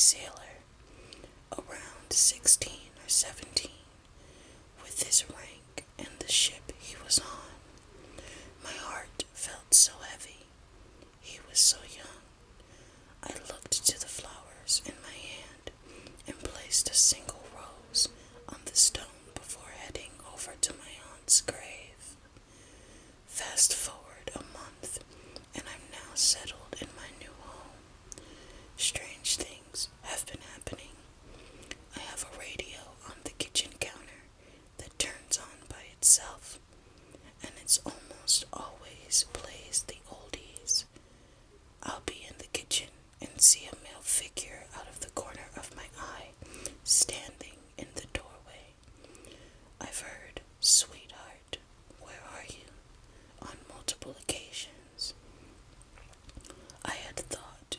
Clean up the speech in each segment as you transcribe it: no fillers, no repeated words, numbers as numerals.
sailor, around 16 or 17, with his rank and the ship he was on. My heart felt so heavy. He was so young. I looked to the flowers in my hand and placed a single rose on the stone before heading over to my aunt's grave. Fast forward a month, and I'm now settled in my new home. Strange things have been happening. I have a radio on the kitchen counter that turns on by itself, and it's almost always plays the oldies. I'll be in the kitchen and see a male figure out of the corner of my eye, standing in the doorway. I've heard, "Sweetheart, where are you?" on multiple occasions. I had thought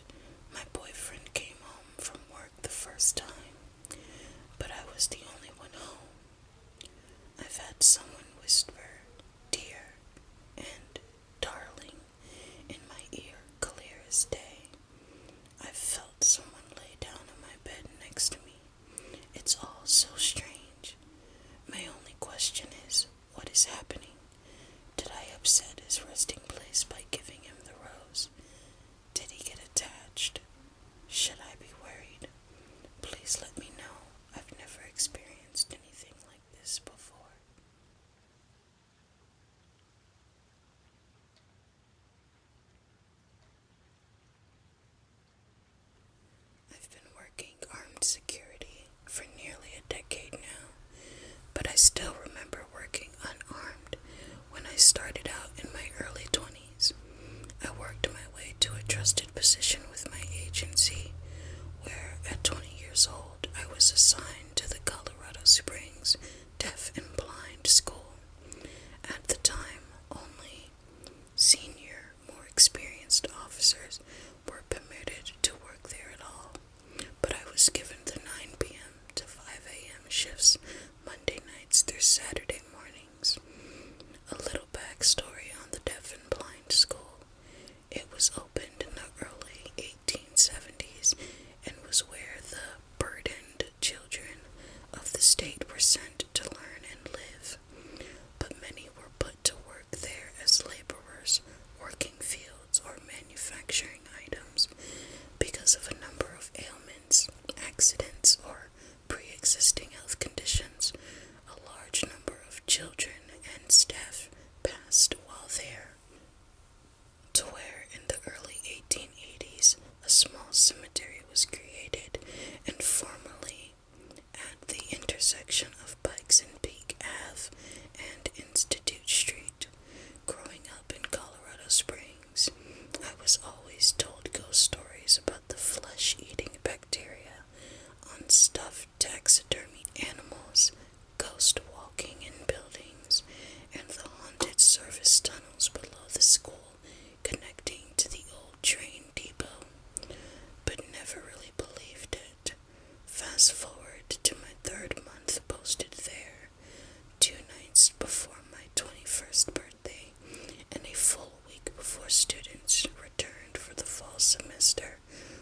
my boyfriend came home from work the first time, but I was the only one home. I've had someone whisper, "Dear," and "darling," in my ear clear as day. I've felt someone lay down on my bed next to me. It's all so strange. My only question is, what is happening? Did I upset his resting place by giving him the rose? Did he get attached? Should I be worried? Please let me know. I've never experienced anything like this before. I've been working armed security for nearly a decade now, but I still remember working unarmed when I started out in my early 20s. I worked my way to a trusted position with my agency, where at 20 years old I was assigned to the Colorado Springs Deaf and Blind School. At the time, only senior, more experienced officers were permitted to work there at all, but I was given the 9 p.m. to 5 a.m. shifts Monday nights through Saturday mornings. A little backstory on the Deaf and Blind School. It was opened in the early 1870s and was where the burdened children of the state were sent to learn and live, but many were put to work there as laborers, working fields, or manufacturing items because of a number of ailments, accidents, or pre-existing health conditions. A large number of children and staff passed while there, to where in the early 1880s a small cemetery was created, and formerly at the intersection of Pikes and Peak Ave and Institute Street. Growing up in Colorado Springs, I was always told ghost stories about the flesh-eating bacteria on stuffed taxidermy animals, ghost walking in buildings, and the haunted service tunnels below the school connecting to the old train depot, but never really believed it. Fast forward to my 3rd month posted there, 2 nights before my 21st birthday, and a full week before students returned for the fall semester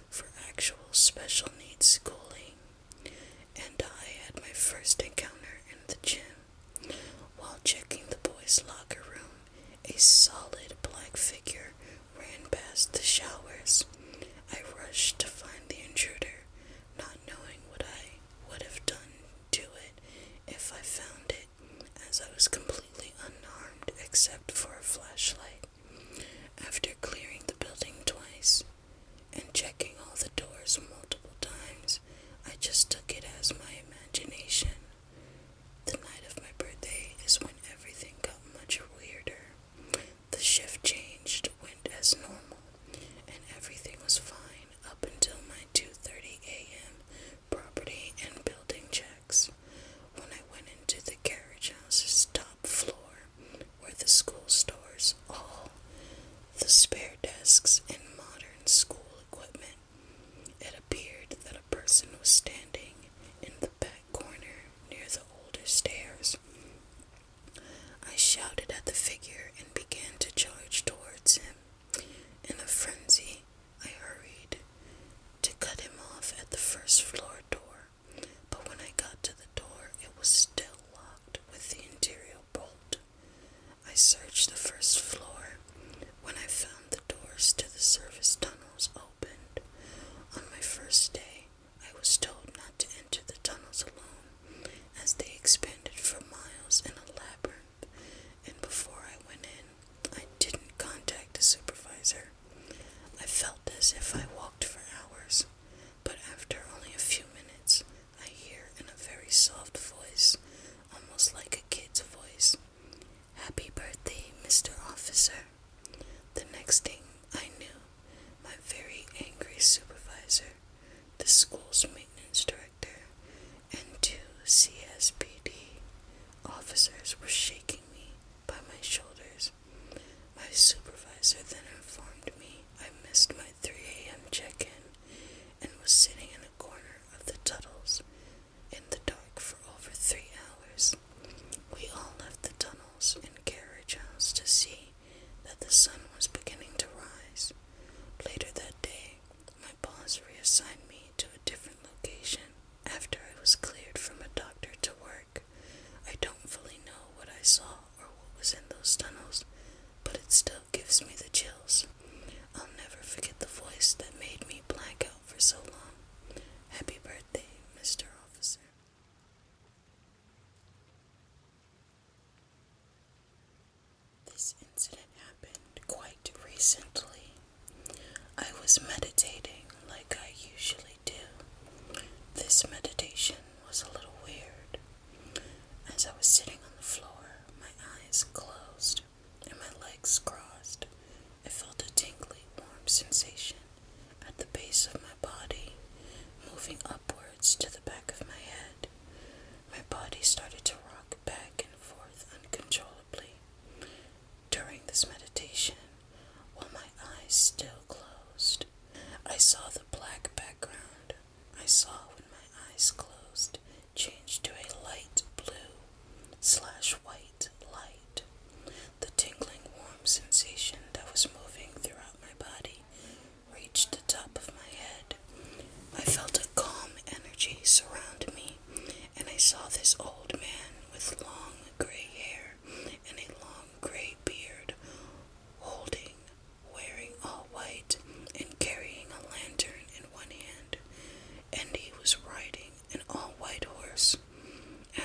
for actual special needs schooling. And I had my first encounter in the gym. While checking the boys' locker room, a solid black figure ran past the showers. I rushed to find the intruder, not knowing what I would have done to it if I found it, as I was completely unarmed except for a flashlight. After clearing the building twice and checking all the doors multiple times,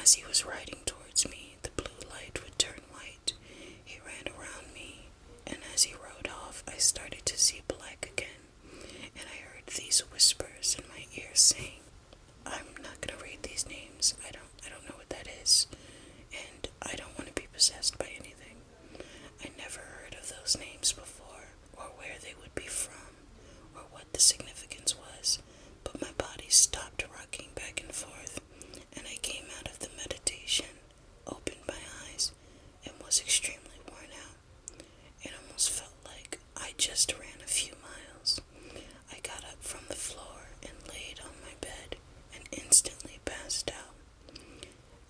As he was riding towards me, the blue light would turn white. He ran around me, and as he rode off, I started to see black again, and I heard these whispers in my ear saying, I'm not gonna read these names. I don't know what that is, and I don't want to be possessed by anything. I never heard of those names before, or where they would be from, or what the significance was, but my body stopped rocking back and forth, and I came out of the meditation, opened my eyes, and was extremely worn out. It almost felt like I just ran a few miles. I got up from the floor and laid on my bed and instantly passed out.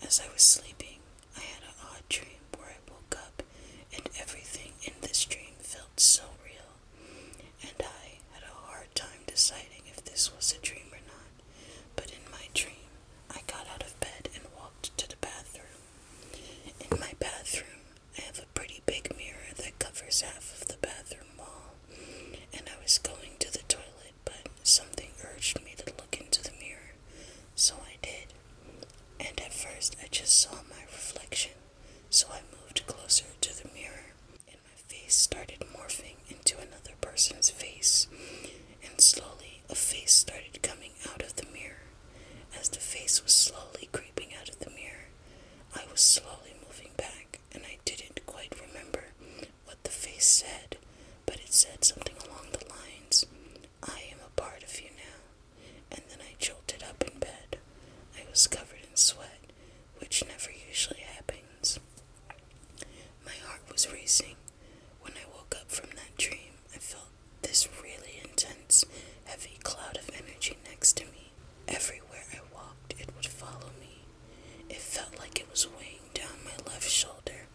As I was sleeping, I had an odd dream where I woke up and everything in this dream felt so real, and I had a hard time deciding if this was a dream or not. But in my dream, I got out of bed and walked to the bathroom. In my bathroom, I have a pretty big mirror that covers half of the bathroom wall, and I was going to the toilet, but something urged me to look into the mirror, so I did. And at first, I just saw my reflection, so I moved closer to the mirror, and my face started morphing into another person's face, and slowly a face started coming out of the mirror. As the face was slowly creeping out of the mirror, I was slowly moving back, and I didn't quite remember what the face said, but it said something along the lines, I am a part of you now, and then I jolted up in bed. I was covered in sweat, which never usually happens. My heart was racing. When I woke up from that dream, I felt this really intense, heavy cloud of energy next to me. Everywhere I walked, it would follow me. It felt like it was weighing down my left shoulder.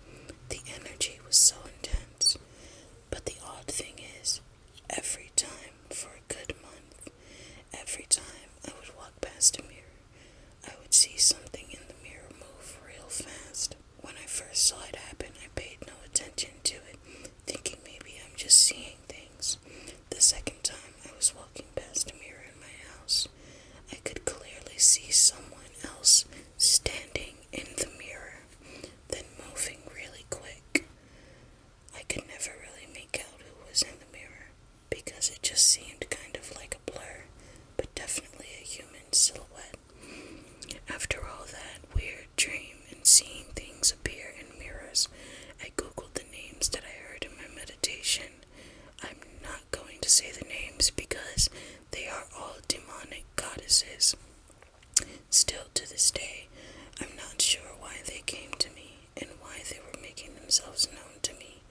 The energy was so intense. But the odd thing is, every time for a good month, every time I would walk past a mirror, I would see something in the mirror move real fast. When I first saw it happen, I paid no attention to it, thinking maybe I'm just seeing things. The second time I was walking past a mirror in my house, I could clearly see someone else standing in the mirror, then moving really quick. I could never really make out who was in the mirror, because it just seemed kind of like a blur, but definitely a human silhouette. After all that weird dream and seeing things appear in mirrors, I googled the names that I heard in my meditation. I'm not going to say the names because they are all demonic goddesses. Still to this day, I'm not sure why they came to me and why they were making themselves known to me,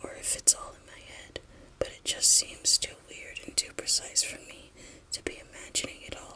or if it's all in my head, but it just seems too weird and too precise for me to be imagining it all.